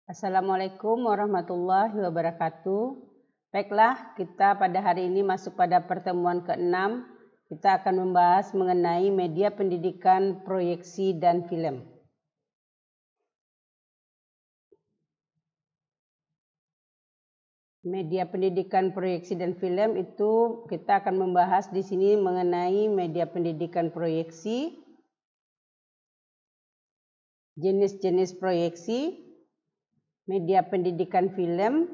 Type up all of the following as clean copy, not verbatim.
Assalamualaikum warahmatullahi wabarakatuh. Baiklah, kita pada hari ini masuk pada pertemuan ke-6. Kita akan membahas mengenai media pendidikan, proyeksi, dan film. Media pendidikan, proyeksi, dan film itu kita akan membahas di sini mengenai media pendidikan proyeksi, jenis-jenis proyeksi, media pendidikan film,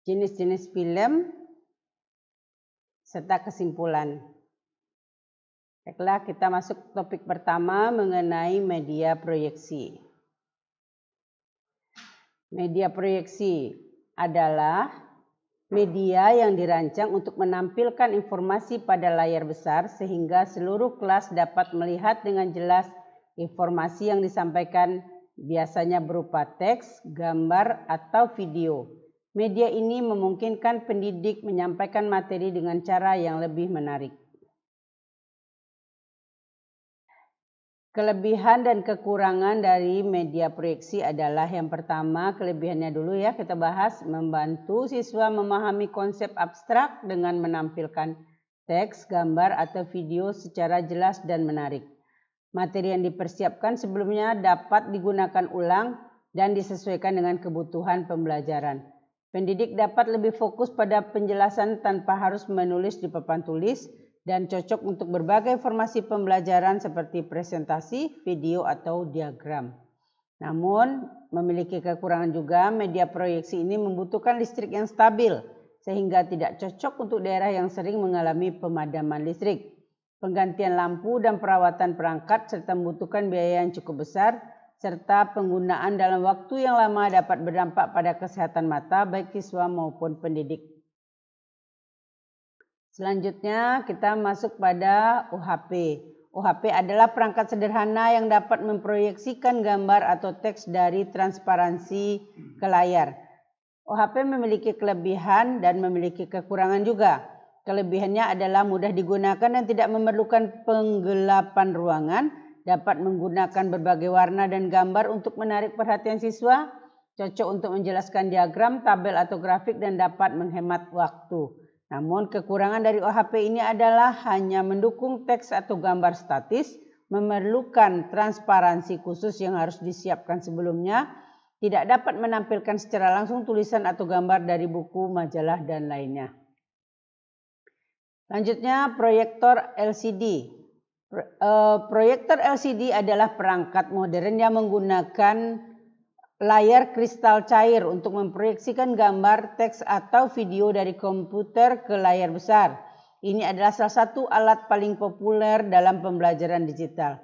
jenis-jenis film, serta kesimpulan. Baiklah, kita masuk topik pertama mengenai media proyeksi. Media proyeksi adalah media yang dirancang untuk menampilkan informasi pada layar besar sehingga seluruh kelas dapat melihat dengan jelas informasi yang disampaikan, biasanya berupa teks, gambar, atau video. Media ini memungkinkan pendidik menyampaikan materi dengan cara yang lebih menarik. Kelebihan dan kekurangan dari media proyeksi adalah yang pertama, kelebihannya dulu ya kita bahas, membantu siswa memahami konsep abstrak dengan menampilkan teks, gambar, atau video secara jelas dan menarik. Materi yang dipersiapkan sebelumnya dapat digunakan ulang dan disesuaikan dengan kebutuhan pembelajaran. Pendidik dapat lebih fokus pada penjelasan tanpa harus menulis di papan tulis dan cocok untuk berbagai formasi pembelajaran seperti presentasi, video, atau diagram. Namun, memiliki kekurangan juga, media proyeksi ini membutuhkan listrik yang stabil sehingga tidak cocok untuk daerah yang sering mengalami pemadaman listrik. Penggantian lampu dan perawatan perangkat serta membutuhkan biaya yang cukup besar serta penggunaan dalam waktu yang lama dapat berdampak pada kesehatan mata baik siswa maupun pendidik. Selanjutnya kita masuk pada UHP. UHP adalah perangkat sederhana yang dapat memproyeksikan gambar atau teks dari transparansi ke layar. UHP memiliki kelebihan dan memiliki kekurangan juga. Kelebihannya adalah mudah digunakan dan tidak memerlukan penggelapan ruangan, dapat menggunakan berbagai warna dan gambar untuk menarik perhatian siswa, cocok untuk menjelaskan diagram, tabel atau grafik dan dapat menghemat waktu. Namun kekurangan dari OHP ini adalah hanya mendukung teks atau gambar statis, memerlukan transparansi khusus yang harus disiapkan sebelumnya, tidak dapat menampilkan secara langsung tulisan atau gambar dari buku, majalah, dan lainnya. Lanjutnya proyektor LCD. Proyektor LCD adalah perangkat modern yang menggunakan layar kristal cair untuk memproyeksikan gambar, teks, atau video dari komputer ke layar besar. Ini adalah salah satu alat paling populer dalam pembelajaran digital.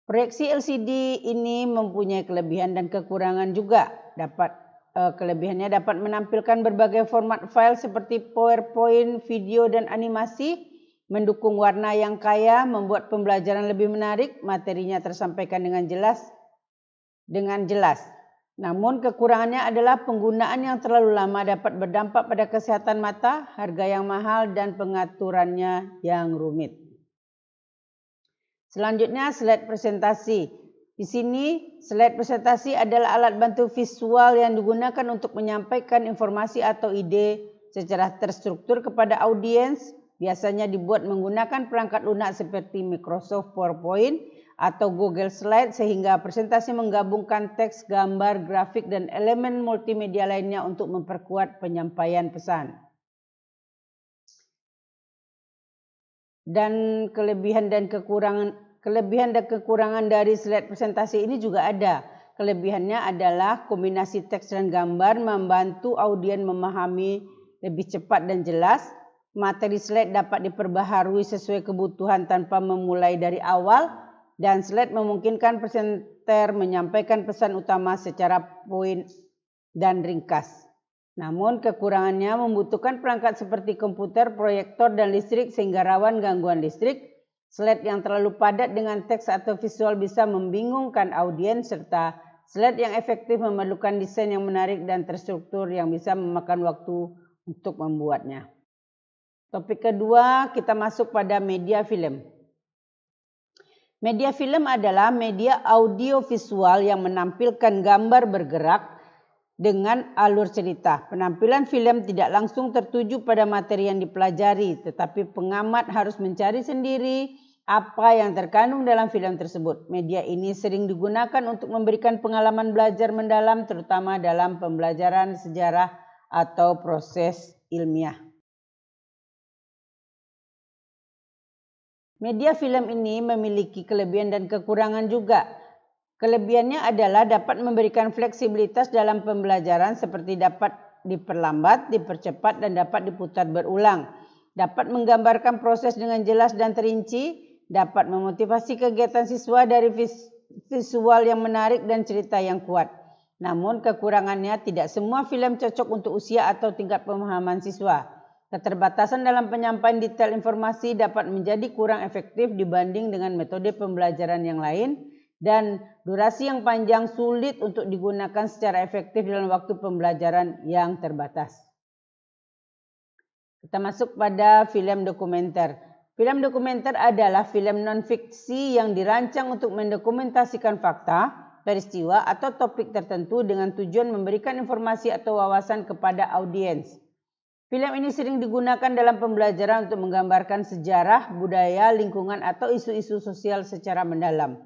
Proyeksi LCD ini mempunyai kelebihan dan kekurangan juga. Kelebihannya dapat menampilkan berbagai format file seperti PowerPoint, video, dan animasi, mendukung warna yang kaya, membuat pembelajaran lebih menarik, materinya tersampaikan dengan jelas. Namun kekurangannya adalah penggunaan yang terlalu lama dapat berdampak pada kesehatan mata, harga yang mahal, dan pengaturannya yang rumit. Selanjutnya slide presentasi. Di sini slide presentasi adalah alat bantu visual yang digunakan untuk menyampaikan informasi atau ide secara terstruktur kepada audiens. Biasanya dibuat menggunakan perangkat lunak seperti Microsoft PowerPoint atau Google Slide sehingga presentasi menggabungkan teks, gambar, grafik, dan elemen multimedia lainnya untuk memperkuat penyampaian pesan. Dan kelebihan dan kekurangan dari slide presentasi ini juga ada. Kelebihannya adalah kombinasi teks dan gambar membantu audiens memahami lebih cepat dan jelas. Materi slide dapat diperbaharui sesuai kebutuhan tanpa memulai dari awal, dan slide memungkinkan presenter menyampaikan pesan utama secara poin dan ringkas. Namun kekurangannya membutuhkan perangkat seperti komputer, proyektor, dan listrik sehingga rawan gangguan listrik. Slide yang terlalu padat dengan teks atau visual bisa membingungkan audiens, serta slide yang efektif memerlukan desain yang menarik dan terstruktur yang bisa memakan waktu untuk membuatnya. Topik kedua, kita masuk pada media film. Media film adalah media audiovisual yang menampilkan gambar bergerak dengan alur cerita. Penampilan film tidak langsung tertuju pada materi yang dipelajari, tetapi pengamat harus mencari sendiri apa yang terkandung dalam film tersebut. Media ini sering digunakan untuk memberikan pengalaman belajar mendalam, terutama dalam pembelajaran sejarah atau proses ilmiah. Media film ini memiliki kelebihan dan kekurangan juga. Kelebihannya adalah dapat memberikan fleksibilitas dalam pembelajaran seperti dapat diperlambat, dipercepat, dan dapat diputar berulang. Dapat menggambarkan proses dengan jelas dan terinci, dapat memotivasi kegiatan siswa dari visual yang menarik dan cerita yang kuat. Namun kekurangannya tidak semua film cocok untuk usia atau tingkat pemahaman siswa. Keterbatasan dalam penyampaian detail informasi dapat menjadi kurang efektif dibanding dengan metode pembelajaran yang lain, dan durasi yang panjang sulit untuk digunakan secara efektif dalam waktu pembelajaran yang terbatas. Kita masuk pada film dokumenter. Film dokumenter adalah film non-fiksi yang dirancang untuk mendokumentasikan fakta, peristiwa, atau topik tertentu dengan tujuan memberikan informasi atau wawasan kepada audiens. Film ini sering digunakan dalam pembelajaran untuk menggambarkan sejarah, budaya, lingkungan, atau isu-isu sosial secara mendalam.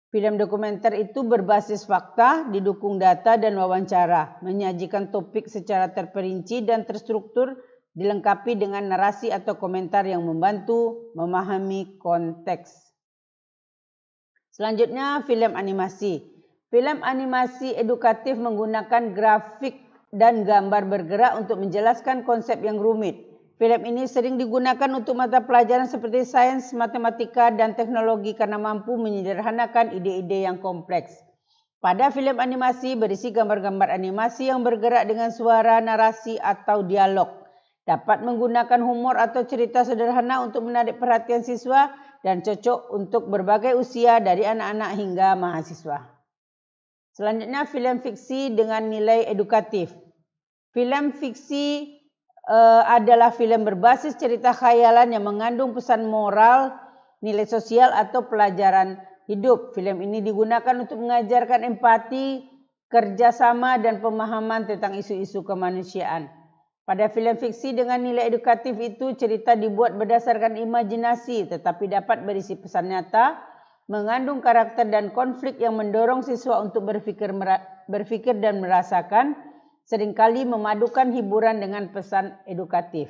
Film dokumenter itu berbasis fakta, didukung data dan wawancara, menyajikan topik secara terperinci dan terstruktur, dilengkapi dengan narasi atau komentar yang membantu memahami konteks. Selanjutnya, film animasi. Film animasi edukatif menggunakan grafik dan gambar bergerak untuk menjelaskan konsep yang rumit. Film ini sering digunakan untuk mata pelajaran seperti sains, matematika, dan teknologi karena mampu menyederhanakan ide-ide yang kompleks. Pada film animasi berisi gambar-gambar animasi yang bergerak dengan suara, narasi, atau dialog. Dapat menggunakan humor atau cerita sederhana untuk menarik perhatian siswa dan cocok untuk berbagai usia dari anak-anak hingga mahasiswa. Selanjutnya, film fiksi dengan nilai edukatif. Film fiksi adalah film berbasis cerita khayalan yang mengandung pesan moral, nilai sosial, atau pelajaran hidup. Film ini digunakan untuk mengajarkan empati, kerjasama, dan pemahaman tentang isu-isu kemanusiaan. Pada film fiksi dengan nilai edukatif itu, cerita dibuat berdasarkan imajinasi, tetapi dapat berisi pesan nyata, mengandung karakter dan konflik yang mendorong siswa untuk berpikir dan merasakan, seringkali memadukan hiburan dengan pesan edukatif.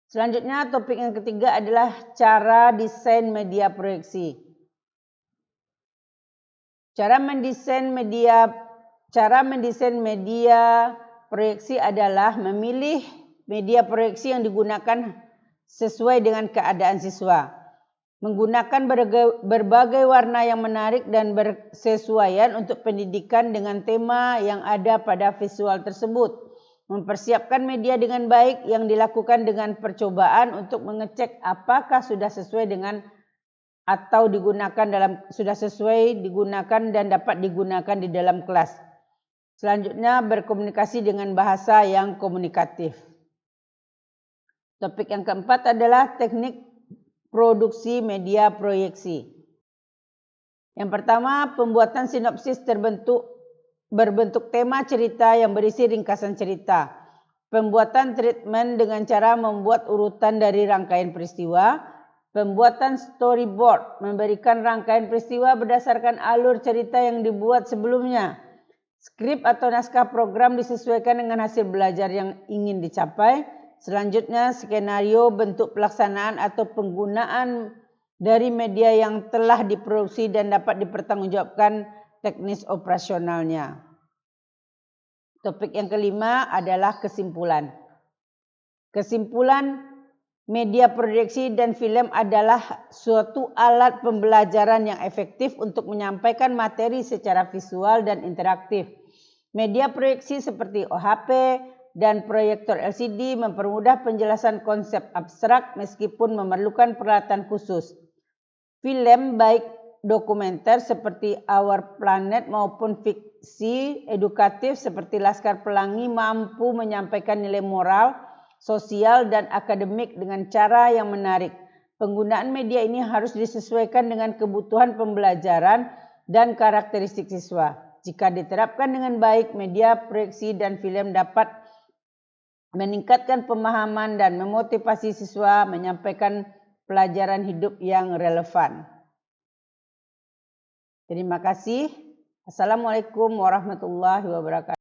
Selanjutnya, topik yang ketiga adalah cara desain media proyeksi. Cara mendesain media proyeksi adalah memilih media proyeksi yang digunakan sesuai dengan keadaan siswa. Menggunakan berbagai warna yang menarik dan bersesuaian untuk pendidikan dengan tema yang ada pada visual tersebut. Mempersiapkan media dengan baik yang dilakukan dengan percobaan untuk mengecek apakah sudah sesuai dengan atau sudah sesuai digunakan dan dapat digunakan di dalam kelas. Selanjutnya, berkomunikasi dengan bahasa yang komunikatif. Topik yang keempat adalah teknik produksi media proyeksi. Yang pertama, pembuatan sinopsis berbentuk tema cerita yang berisi ringkasan cerita. Pembuatan treatment dengan cara membuat urutan dari rangkaian peristiwa. Pembuatan storyboard memberikan rangkaian peristiwa berdasarkan alur cerita yang dibuat sebelumnya. Skrip atau naskah program disesuaikan dengan hasil belajar yang ingin dicapai. Selanjutnya, skenario bentuk pelaksanaan atau penggunaan dari media yang telah diproduksi dan dapat dipertanggungjawabkan teknis operasionalnya. Topik yang kelima adalah kesimpulan. Kesimpulan, media proyeksi dan film adalah suatu alat pembelajaran yang efektif untuk menyampaikan materi secara visual dan interaktif. Media proyeksi seperti OHP dan proyektor LCD mempermudah penjelasan konsep abstrak meskipun memerlukan peralatan khusus. Film baik dokumenter seperti Our Planet maupun fiksi edukatif seperti Laskar Pelangi mampu menyampaikan nilai moral, sosial, dan akademik dengan cara yang menarik. Penggunaan media ini harus disesuaikan dengan kebutuhan pembelajaran dan karakteristik siswa. Jika diterapkan dengan baik, media proyeksi dan film dapat meningkatkan pemahaman dan memotivasi siswa menyampaikan pelajaran hidup yang relevan. Terima kasih. Assalamualaikum warahmatullahi wabarakatuh.